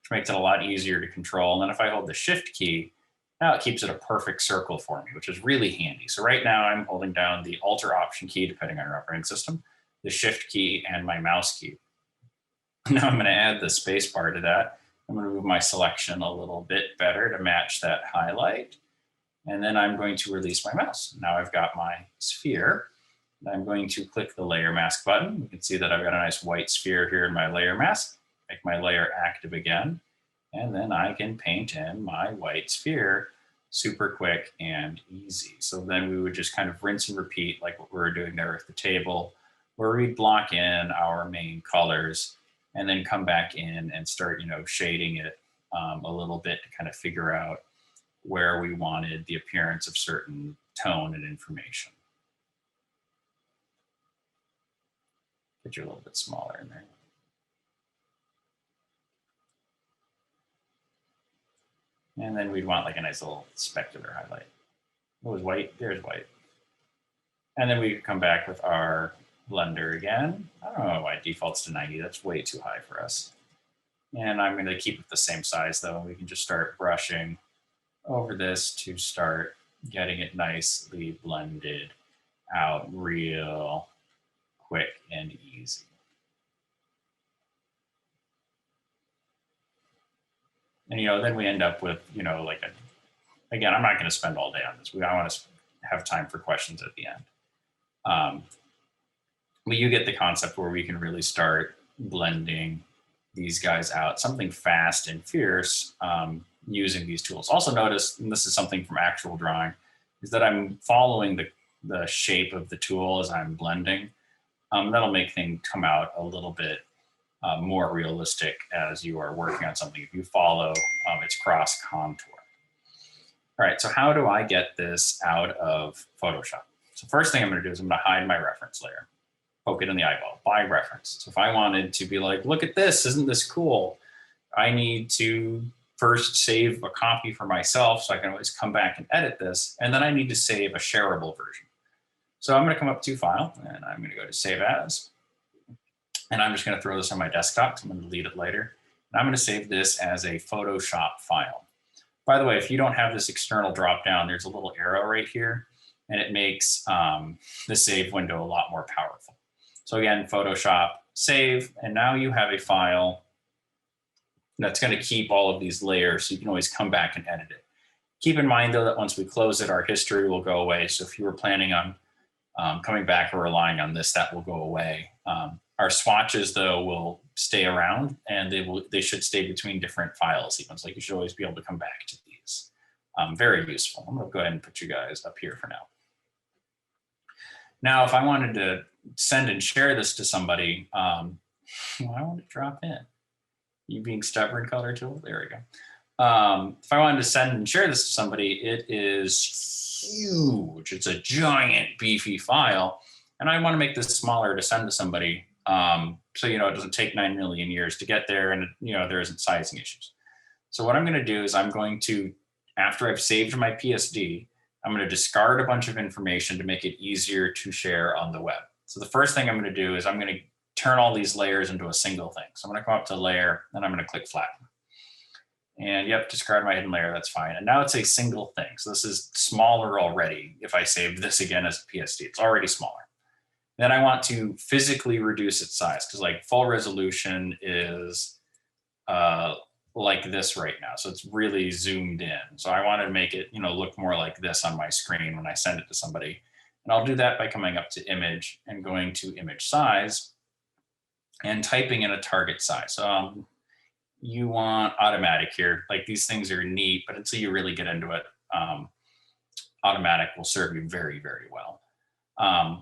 which makes it a lot easier to control. And then if I hold the Shift key, now it keeps it a perfect circle for me, which is really handy. So right now I'm holding down the Alt or Option key, depending on your operating system, the Shift key, and my mouse key. Now I'm going to add the space bar to that. I'm going to move my selection a little bit better to match that highlight. And then I'm going to release my mouse. Now I've got my sphere. I'm going to click the layer mask button. You can see that I've got a nice white sphere here in my layer mask. Make my layer active again. And then I can paint in my white sphere super quick and easy. So then we would just kind of rinse and repeat like what we were doing there at the table, where we block in our main colors and then come back in and start, shading it a little bit to kind of figure out where we wanted the appearance of certain tone and information. Get you a little bit smaller in there. And then we'd want like a nice little specular highlight. What was white? There's white. And then we could come back with our blender again. I don't know why it defaults to 90. That's way too high for us. And I'm going to keep it the same size though. We can just start brushing over this to start getting it nicely blended out real quick and easy. And then we end up with, again, I'm not going to spend all day on this. I want to have time for questions at the end. But you get the concept where we can really start blending these guys out, something fast and fierce using these tools. Also notice, and this is something from actual drawing, is that I'm following the shape of the tool as I'm blending. That'll make things come out a little bit more realistic as you are working on something. If you follow its cross contour. All right, so how do I get this out of Photoshop? So first thing I'm going to do is I'm going to hide my reference layer, poke it in the eyeball, by reference. So if I wanted to be like, look at this, isn't this cool? I need to first save a copy for myself so I can always come back and edit this. And then I need to save a shareable version. So I'm going to come up to File, and I'm going to go to Save As. And I'm just going to throw this on my desktop, so I'm going to delete it later. And I'm going to save this as a Photoshop file. By the way, if you don't have this external dropdown, there's a little arrow right here, and it makes the save window a lot more powerful. So again, Photoshop, save, and now you have a file that's going to keep all of these layers, so you can always come back and edit it. Keep in mind, though, that once we close it, our history will go away. So if you were planning on coming back or relying on this, that will go away. Our swatches, though, will stay around, and they should stay between different files even. So like you should always be able to come back to these. Very useful. I'm going to go ahead and put you guys up here for now. Now, if I wanted to send and share this to somebody, why won't it drop in? You being stubborn, color tool? There we go. If I wanted to send and share this to somebody, it is huge. It's a giant, beefy file. And I want to make this smaller to send to somebody. So, it doesn't take 9 million years to get there, and, there isn't sizing issues. So what I'm going to do is I'm going to, after I've saved my PSD, I'm going to discard a bunch of information to make it easier to share on the web. So the first thing I'm going to do is I'm going to turn all these layers into a single thing. So I'm going to come up to Layer, and I'm going to click Flatten. And yep, discard my hidden layer, that's fine. And now it's a single thing. So this is smaller already. If I saved this again as a PSD, it's already smaller. Then I want to physically reduce its size, because like full resolution is like this right now. So it's really zoomed in. So I want to make it, look more like this on my screen when I send it to somebody. And I'll do that by coming up to Image and going to Image Size and typing in a target size. So you want automatic here. Like these things are neat, but until you really get into it, automatic will serve you very, very well.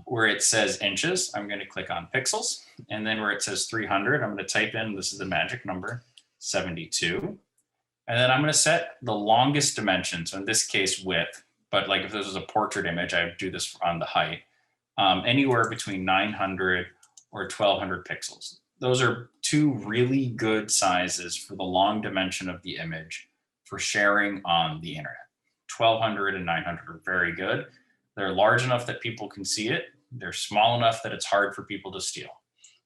Where it says inches, I'm going to click on pixels. And then where it says 300, I'm going to type in, this is the magic number, 72. And then I'm going to set the longest dimension. So in this case, width. But like if this was a portrait image, I would do this on the height. Anywhere between 900 or 1200 pixels. Those are two really good sizes for the long dimension of the image for sharing on the internet. 1200 and 900 are very good. They're large enough that people can see it. They're small enough that it's hard for people to steal.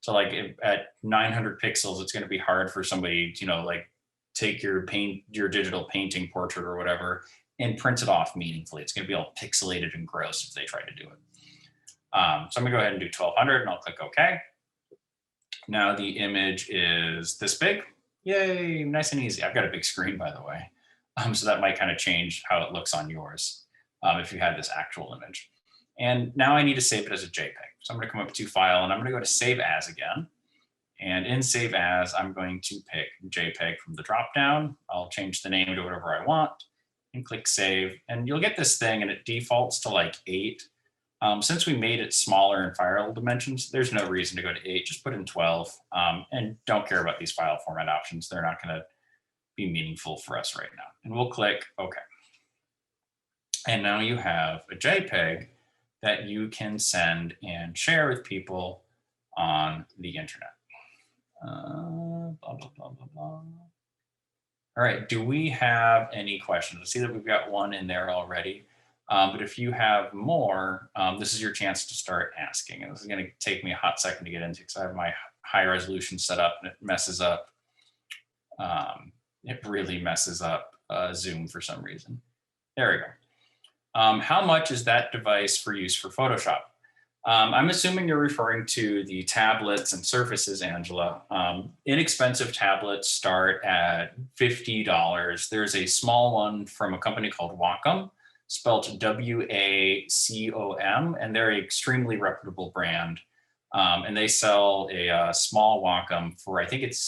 So like at 900 pixels, it's going to be hard for somebody to, like take your digital painting portrait or whatever and print it off meaningfully. It's going to be all pixelated and gross if they try to do it. So I'm going to go ahead and do 1200 and I'll click OK. Now the image is this big. Yay, nice and easy. I've got a big screen, by the way. So that might kind of change how it looks on yours if you had this actual image. And now I need to save it as a JPEG. So I'm going to come up to File and I'm going to go to Save As again. And in Save As, I'm going to pick JPEG from the dropdown. I'll change the name to whatever I want and click Save. And you'll get this thing and it defaults to like 8. Since we made it smaller in file dimensions, there's no reason to go to 8. Just put in 12 and don't care about these file format options. They're not going to be meaningful for us right now. And we'll click OK. And now you have a JPEG that you can send and share with people on the internet. Blah, blah, blah, blah, blah. All right, do we have any questions? I see that we've got one in there already. But if you have more, this is your chance to start asking. And this is going to take me a hot second to get into because I have my high resolution set up and it messes up. It really messes up Zoom for some reason. There we go. How much is that device for use for Photoshop? I'm assuming you're referring to the tablets and Surfaces, Angela. Inexpensive tablets start at $50. There's a small one from a company called Wacom, spelled W-A-C-O-M, and they're an extremely reputable brand. And they sell a small Wacom for, I think it's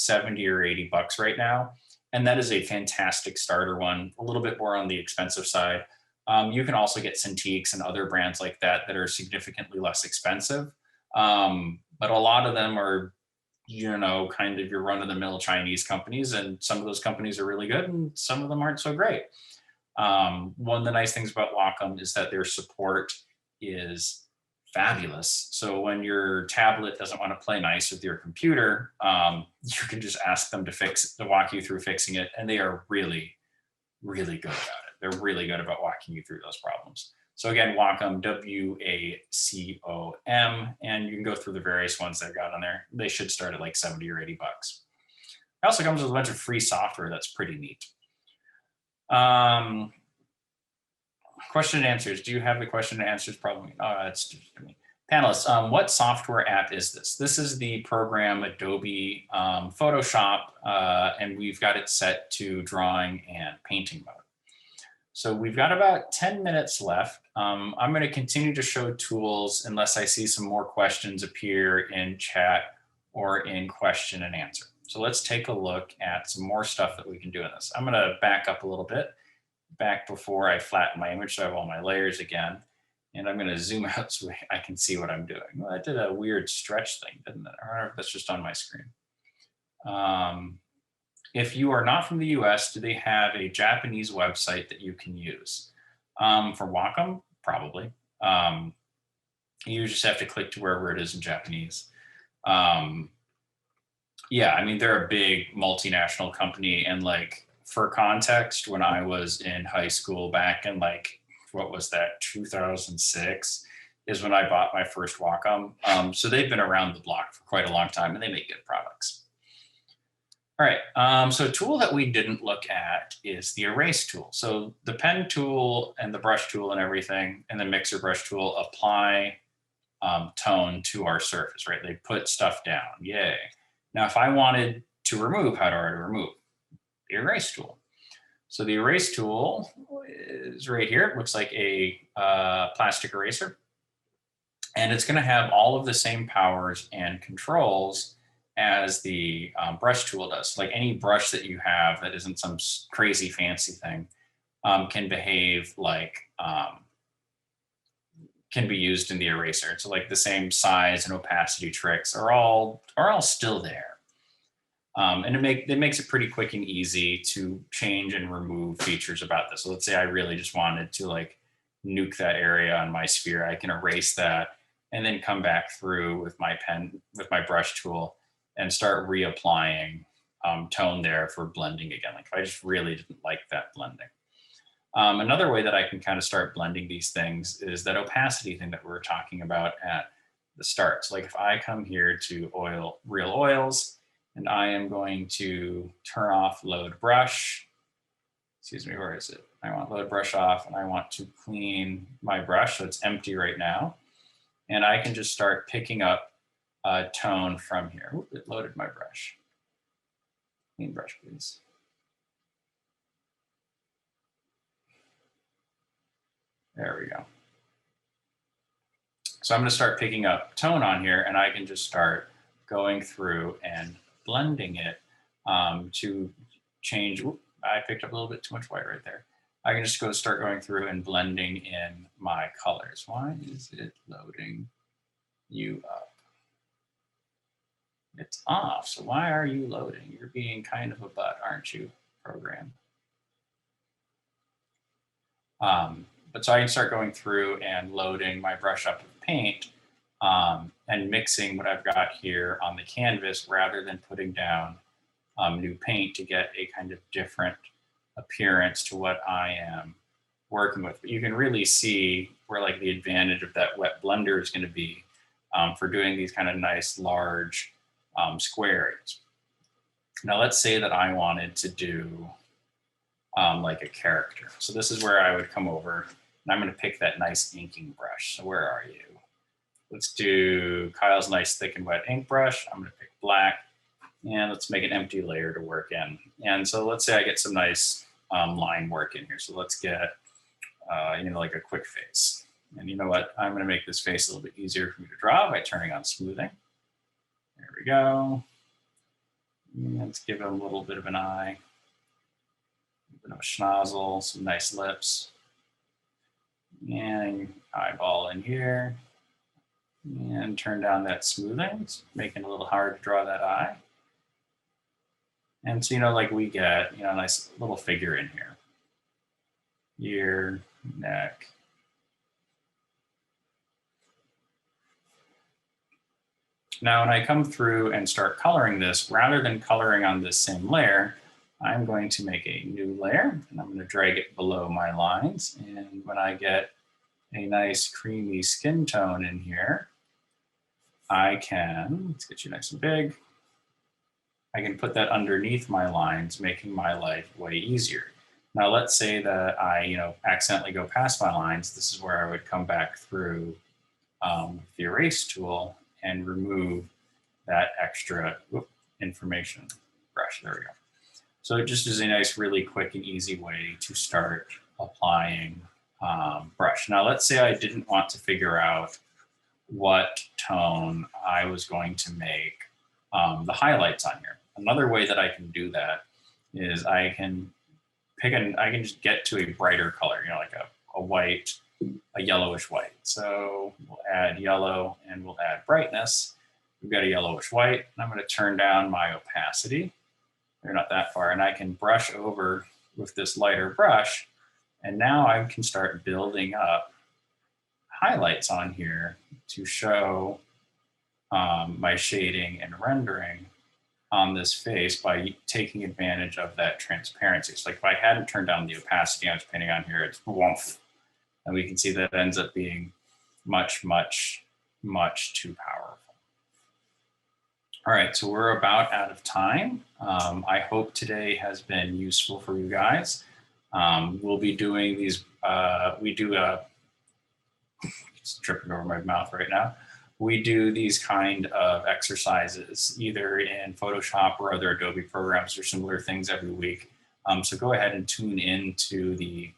70 or 80 bucks right now. And that is a fantastic starter one, a little bit more on the expensive side. You can also get Cintiqs and other brands like that that are significantly less expensive. But a lot of them are, you know, kind of your run-of-the-mill Chinese companies, and some of those companies are really good and some of them aren't so great. One of the nice things about Wacom is that their support is fabulous. So when your tablet doesn't want to play nice with your computer, you can just ask them to walk you through fixing it, and they are really, really good about it. They're really good about walking you through those problems. So again, Wacom, WACOM, and you can go through the various ones they've got on there. They should start at like 70 or 80 bucks. It also comes with a bunch of free software that's pretty neat. Question and answers. Do you have the question and answers problem? It's panelists. What software app is this? This is the program Adobe Photoshop, and we've got it set to drawing and painting mode. So we've got about 10 minutes left. I'm going to continue to show tools unless I see some more questions appear in chat or in question and answer. So let's take a look at some more stuff that we can do in this. I'm going to back up a little bit, back before I flatten my image so I have all my layers again. And I'm going to zoom out so I can see what I'm doing. Well, that did a weird stretch thing, didn't it? I don't know if that's just on my screen. If you are not from the US, do they have a Japanese website that you can use? For Wacom, probably. You just have to click to wherever it is in Japanese. Yeah, I mean, they're a big multinational company. And like, for context, when I was in high school back in like, what was that, 2006 is when I bought my first Wacom. So they've been around the block for quite a long time and they make good products. All right, so a tool that we didn't look at is the erase tool. So the pen tool and the brush tool and everything and the mixer brush tool apply tone to our surface, right? They put stuff down, yay. Now, if I wanted to remove, how do I remove? The erase tool. So the erase tool is right here. It looks like a plastic eraser. And it's gonna have all of the same powers and controls as the brush tool does. Like any brush that you have that isn't some crazy fancy thing can behave like, can be used in the eraser. So like the same size and opacity tricks are all still there. And it makes it pretty quick and easy to change and remove features about this. So let's say I really just wanted to like nuke that area on my sphere. I can erase that and then come back through with my pen, with my brush tool and start reapplying tone there for blending again. Like if I just really didn't like that blending. Another way that I can kind of start blending these things is that opacity thing that we were talking about at the start. So like if I come here to real oils, and I am going to turn off load brush. Excuse me, where is it? I want load brush off and I want to clean my brush. So it's empty right now. And I can just start picking up a tone from here. Ooh, it loaded my brush. Clean brush, please. There we go. So I'm going to start picking up tone on here and I can just start going through and blending it to change. Whoop, I picked up a little bit too much white right there. I can just start going through and blending in my colors. Why is it loading you up? It's off, so why are you loading? You're being kind of a butt, aren't you, program? But so I can start going through and loading my brush up with paint and mixing what I've got here on the canvas rather than putting down new paint to get a kind of different appearance to what I am working with. But you can really see where like the advantage of that wet blender is going to be for doing these kind of nice large square areas. Now let's say that I wanted to do like a character. So this is where I would come over and I'm going to pick that nice inking brush. So where are you? Let's do Kyle's nice thick and wet ink brush. I'm going to pick black and let's make an empty layer to work in. And so let's say I get some nice line work in here. So let's get, you know, like a quick face. And you know what? I'm going to make this face a little bit easier for me to draw by turning on smoothing. There we go. And let's give it a little bit of an eye, a bit of a schnozzle, some nice lips, and eyeball in here. And turn down that smoothing. It's making it a little hard to draw that eye. And so, like we get, a nice little figure in here. Ear, neck. Now, when I come through and start coloring this, rather than coloring on this same layer, I'm going to make a new layer, and I'm going to drag it below my lines. And when I get a nice creamy skin tone in here, I can, let's get you nice and big, I can put that underneath my lines, making my life way easier. Now, let's say that I, accidentally go past my lines. This is where I would come back through the erase tool and remove that extra information brush. There we go. So it just is a nice, really quick and easy way to start applying brush. Now, let's say I didn't want to figure out what tone I was going to make the highlights on here. Another way that I can do that is I can I can just get to a brighter color, like a white, a yellowish white. So we'll add yellow and we'll add brightness. We've got a yellowish white, and I'm going to turn down my opacity. They're not that far, and I can brush over with this lighter brush, and now I can start building up highlights on here to show my shading and rendering on this face by taking advantage of that transparency. So like if I hadn't turned down the opacity I was painting on here, it's woof. And we can see that it ends up being much, much, much too powerful. All right, so we're about out of time. I hope today has been useful for you guys. We'll be doing these, it's tripping over my mouth right now. We do these kind of exercises either in Photoshop or other Adobe programs or similar things every week. So go ahead and tune in to the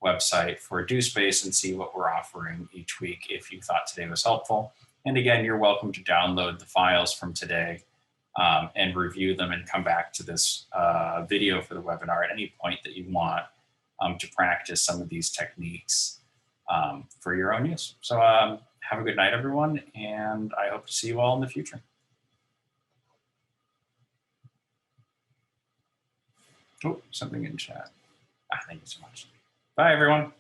website for DoSpace and see what we're offering each week if you thought today was helpful. And again, you're welcome to download the files from today and review them and come back to this video for the webinar at any point that you want to practice some of these techniques for your own use. So have a good night, everyone, and I hope to see you all in the future. Oh, something in chat. Thank you so much. Bye, everyone.